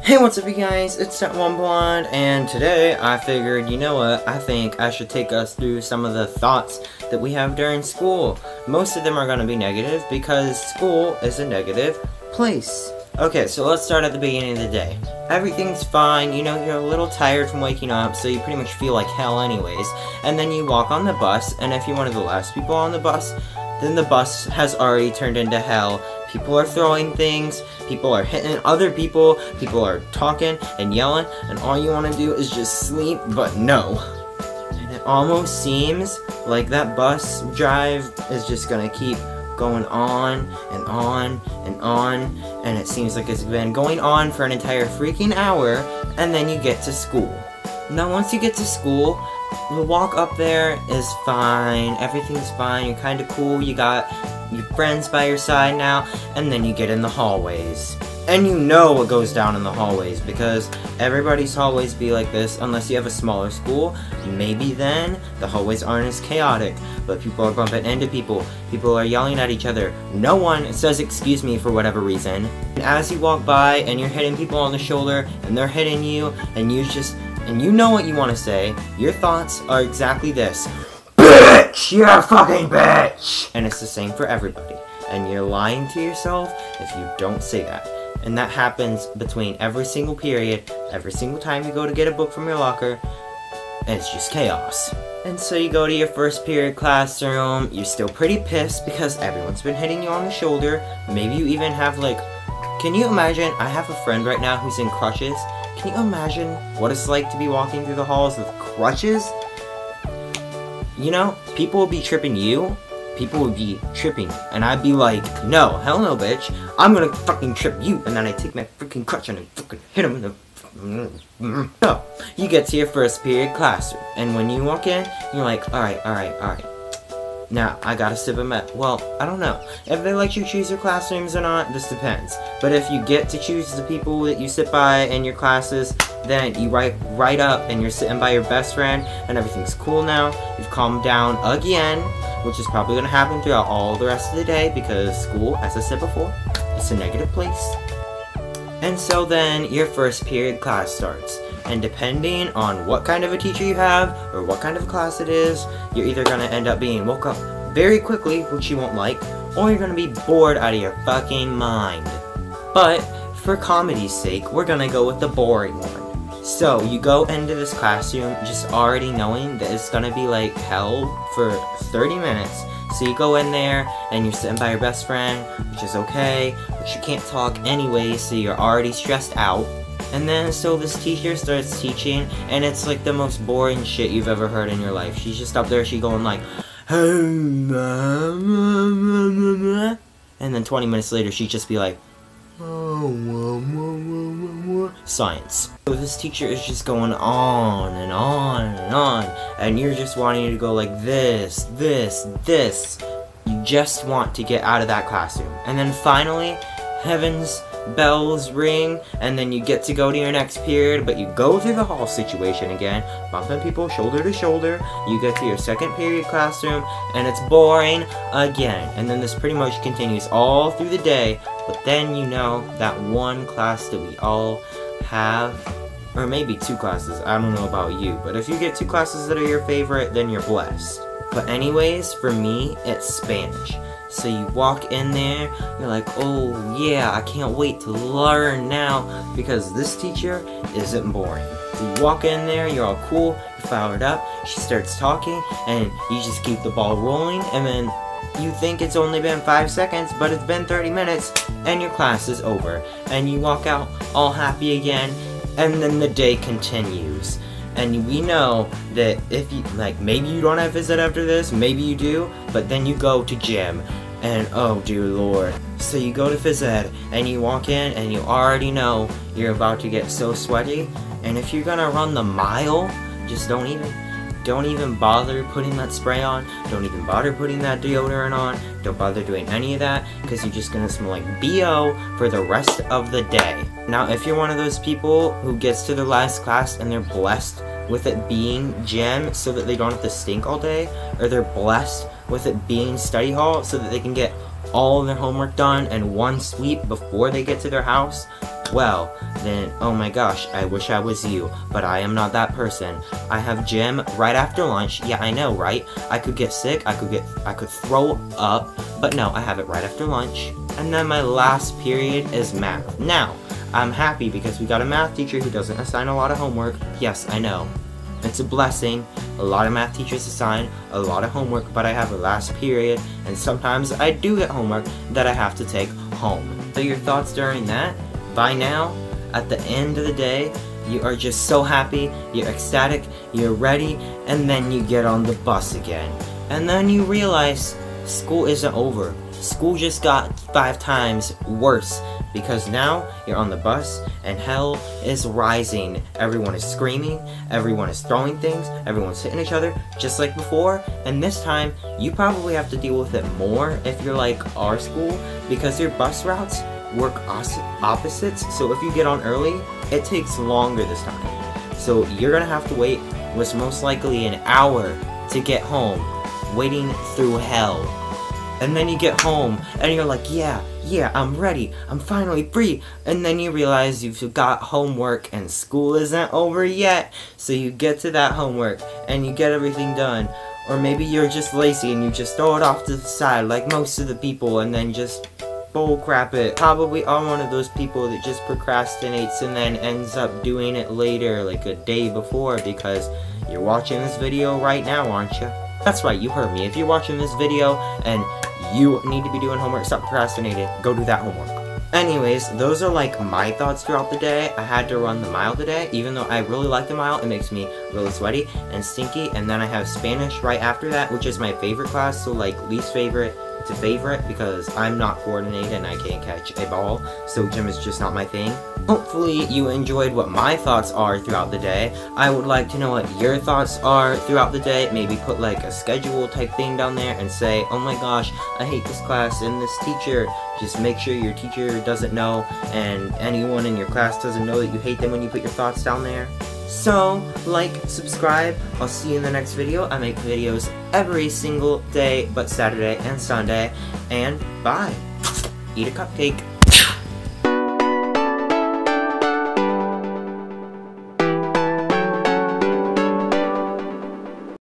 Hey, what's up you guys, it's That One Blonde, and today I figured, you know what, I think I should take us through some of the thoughts that we have during school. Most of them are going to be negative because school is a negative place. Okay, so let's start at the beginning of the day. Everything's fine, you know, you're a little tired from waking up, so you pretty much feel like hell anyways. And then you walk on the bus, and if you're one of the last people on the bus, then the bus has already turned into hell. People are throwing things, people are hitting other people are talking and yelling, and all you want to do is just sleep, but no. And it almost seems like that bus drive is just gonna keep going on and on and on, and it seems like it's been going on for an entire freaking hour, and then you get to school. Now once you get to school, the walk up there is fine, everything's fine, you're kinda cool, you got your friends by your side now, and then you get in the hallways. And you know what goes down in the hallways, because everybody's hallways be like this, unless you have a smaller school. Maybe then, the hallways aren't as chaotic, but people are bumping into people, people are yelling at each other, no one says excuse me for whatever reason. And as you walk by, and you're hitting people on the shoulder, and they're hitting you, and you know what you want to say, your thoughts are exactly this: bitch! You're a fucking bitch! And it's the same for everybody. And you're lying to yourself if you don't say that. And that happens between every single period, every single time you go to get a book from your locker, and it's just chaos. And so you go to your first period classroom, you're still pretty pissed because everyone's been hitting you on the shoulder. Maybe you even have like, can you imagine, I have a friend right now who's in crutches. Can you imagine what it's like to be walking through the halls with crutches? You know, people will be tripping you, people would be tripping, and I'd be like, no, hell no, bitch, I'm gonna fucking trip you, and then I take my freaking crutch and I fucking hit him in the... So, you get to your first period classroom, and when you walk in, you're like, alright, now, I gotta sip a well, I don't know. If they let you choose your classrooms or not, this depends. But if you get to choose the people that you sit by in your classes, then you right up and you're sitting by your best friend and everything's cool now. You've calmed down again, which is probably gonna happen throughout all the rest of the day because school, as I said before, it's a negative place. And so then your first period class starts. And depending on what kind of a teacher you have, or what kind of class it is, you're either going to end up being woke up very quickly, which you won't like, or you're going to be bored out of your fucking mind. But, for comedy's sake, we're going to go with the boring one. So, you go into this classroom just already knowing that it's going to be like hell for 30 minutes. So you go in there, and you're sitting by your best friend, which is okay, but you can't talk anyway, so you're already stressed out. And then, so this teacher starts teaching, and it's like the most boring shit you've ever heard in your life. She's just up there, she going like, and then 20 minutes later, she'd just be like, science. So this teacher is just going on and on and on, and you're just wanting to go like this. You just want to get out of that classroom. And then finally, heaven's bells ring, and then you get to go to your next period, but you go through the hall situation again, bumping people shoulder to shoulder. You get to your second period classroom, and it's boring again. And then this pretty much continues all through the day, but then you know that one class that we all have, or maybe two classes, I don't know about you, but if you get two classes that are your favorite, then you're blessed. But anyways, for me, it's Spanish. So you walk in there, you're like, oh yeah, I can't wait to learn now, because this teacher isn't boring. So you walk in there, you're all cool, you're fired up, she starts talking, and you just keep the ball rolling, and then you think it's only been 5 seconds, but it's been 30 minutes, and your class is over. And you walk out all happy again, and then the day continues. And we know that if you, like, maybe you don't have visit after this, maybe you do, but then you go to gym, and oh dear lord. So you go to phys ed, and you walk in, and you already know you're about to get so sweaty, and if you're gonna run the mile, just don't even bother putting that spray on, don't even bother putting that deodorant on, don't bother doing any of that, because you're just gonna smell like BO for the rest of the day. Now, if you're one of those people who gets to their last class and they're blessed with it being gym so that they don't have to stink all day, or they're blessed with it being study hall so that they can get all of their homework done in one sweep before they get to their house, well, then oh my gosh, I wish I was you, but I am not that person. I have gym right after lunch. Yeah, I know, right? I could get sick, I could throw up, but no, I have it right after lunch. And then my last period is math. Now, I'm happy because we got a math teacher who doesn't assign a lot of homework. Yes, I know. It's a blessing. A lot of math teachers assign a lot of homework, but I have a last period, and sometimes I do get homework that I have to take home. So your thoughts during that? By now, at the end of the day, you are just so happy, you're ecstatic, you're ready, and then you get on the bus again. And then you realize school isn't over. School just got 5 times worse, because now you're on the bus and hell is rising. Everyone is screaming, everyone is throwing things, everyone's hitting each other just like before, and this time you probably have to deal with it more if you're like our school, because your bus routes work opposites. So if you get on early, it takes longer this time. So you're gonna have to wait what's most likely an hour to get home, waiting through hell. And then you get home, and you're like, yeah, I'm ready, I'm finally free. And then you realize you've got homework, and school isn't over yet. So you get to that homework, and you get everything done. Or maybe you're just lazy, and you just throw it off to the side, like most of the people, and then just bullcrap it. Probably are one of those people that just procrastinates, and then ends up doing it later, like a day before, because you're watching this video right now, aren't you? That's right, you heard me. If you're watching this video, and you need to be doing homework, stop procrastinating, go do that homework. Anyways, those are like my thoughts throughout the day. I had to run the mile today, even though I really like the mile. It makes me really sweaty and stinky, and then I have Spanish right after that, which is my favorite class, so like least favorite to favorite, because I'm not coordinated and I can't catch a ball, so gym is just not my thing. Hopefully you enjoyed what my thoughts are throughout the day. I would like to know what your thoughts are throughout the day. Maybe put like a schedule type thing down there and say, oh my gosh, I hate this class and this teacher. Just make sure your teacher doesn't know, and anyone in your class doesn't know that you hate them when you put your thoughts down there. So, like, subscribe, I'll see you in the next video. I make videos every single day but Saturday and Sunday, and bye. Eat a cupcake.